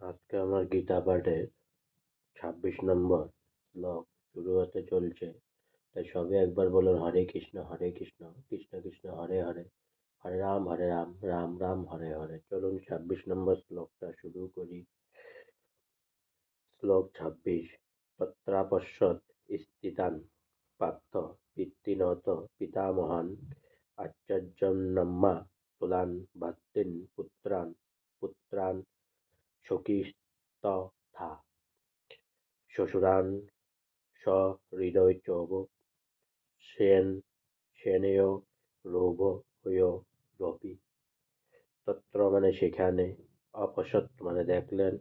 আজকে আমার গীতা পাঠের 26 নম্বর শ্লোক শুরু হতে চলছে। তাই সবে একবার বলুন, হরে কৃষ্ণ কৃষ্ণ কৃষ্ণ হরে হরে, হরে রাম রাম রাম হরে হরে। চলুন 26 নম্বর শ্লোকটা শুরু করি। শ্লোক 26। তত্রাপশ্যৎ স্থিতান পার্থ পিতৃনত পিতামহান আচার্যন্নাম্মা তুলান ভর্তৃন পুত্রান সখীস্তথা শ্বশুরান সহৃদয়ৈশ্চৈব সেনয়োঃ রোগহয়োরপি। তত্র মানে সেখানে, অপশ্যৎ মানে দেখলেন,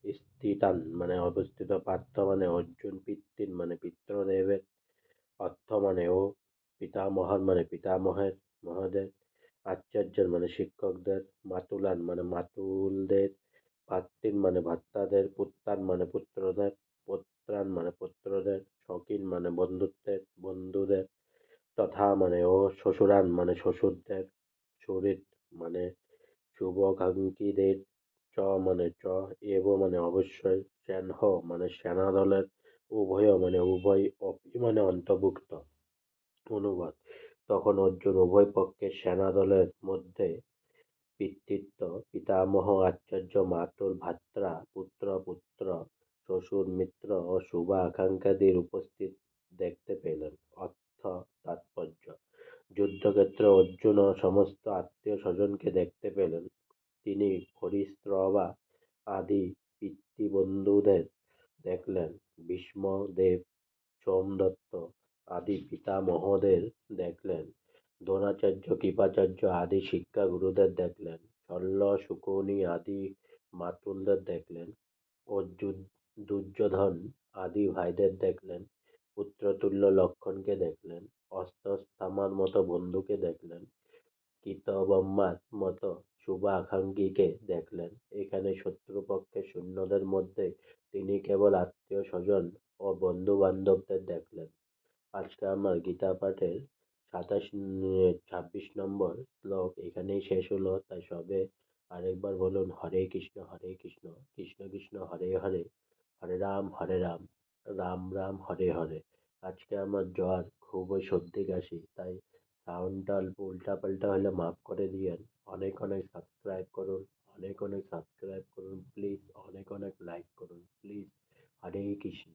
স্থিতান মানে অবস্থিত, পার্থ মানে অর্জুন, পিতৃন মানে পিতৃদেবের, অর্থ মানে ও, পিতামহান মানে মহাদের, আচার্যের মানে শিক্ষকদের, মাতুলান মানে মাতুলদের, ভ্রাতৃন মানে ভ্রাতাদের, পুত্রান মানে পুত্রদের, সখিন মানে বন্ধুদের, তথা মানে ও, শ্বশুরান মানে শ্বশুরদের, সুহৃদ মানে শুভাকাঙ্ক্ষীদের, এব মানে অবশ্যই, সেনহ মানে সেনাদলের, উভয় মানে উভয়, অপি মানে অন্তর্ভুক্ত। অনুবাদ: তখন অর্জুন উভয় পক্ষের সেনাদলের মধ্যে পিতৃত্ব, পিতামহ, আচার্য, মাতুল, ভ্রাতা, পুত্র, শ্বশুর, মিত্র ও শুভ আকাঙ্ক্ষীদের উপস্থিত দেখতে পেলেন। অর্থ তাৎপর্য: যুদ্ধক্ষেত্রে অর্জুন ও সমস্ত আত্মীয়-স্বজনকে দেখতে পেলেন। তিনি ভূরিশ্রবা আদি পিতৃবন্ধুদের দেখলেন। ভীষ্ম দেব, সোমদত্ত আদি পিতামহদের দেখলেন। দ্রোণাচার্য, কৃপাচার্য আদি শিক্ষাগুরুদের দেখলেন। শল্য, শকুনি আদি মাতুলদের দেখলেন ও দুর্যোধন আদি ভাইদের দেখলেন। পুত্রতুল্য লক্ষ্মণকে দেখলেন। অশ্বত্থামার মতো বন্ধুকে দেখলেন। কৃতবর্মার মতো শুভাকাঙ্ক্ষীকে দেখলেন। এখানে শত্রুপক্ষের সৈন্যদের মধ্যে তিনি কেবল আত্মীয়-স্বজন ও বন্ধু-বান্ধবদের দেখলেন। আজকে আমার গীতা পাঠের 26 নম্বর শ্লোক এখানেই শেষ হলো। তাই সবে আরেকবার বলুন, হরে কৃষ্ণ কৃষ্ণ কৃষ্ণ হরে হরে, হরে রাম রাম রাম হরে হরে। আজকে আমার জ্বর, খুবই সর্দি কাশি, তাই সাউন্ডটা অল্প উল্টাপাল্টা হলে মাফ করে দিয়েন। অনেক সাবস্ক্রাইব করুন প্লিজ, অনেক লাইক করুন প্লিজ। হরে কৃষ্ণ।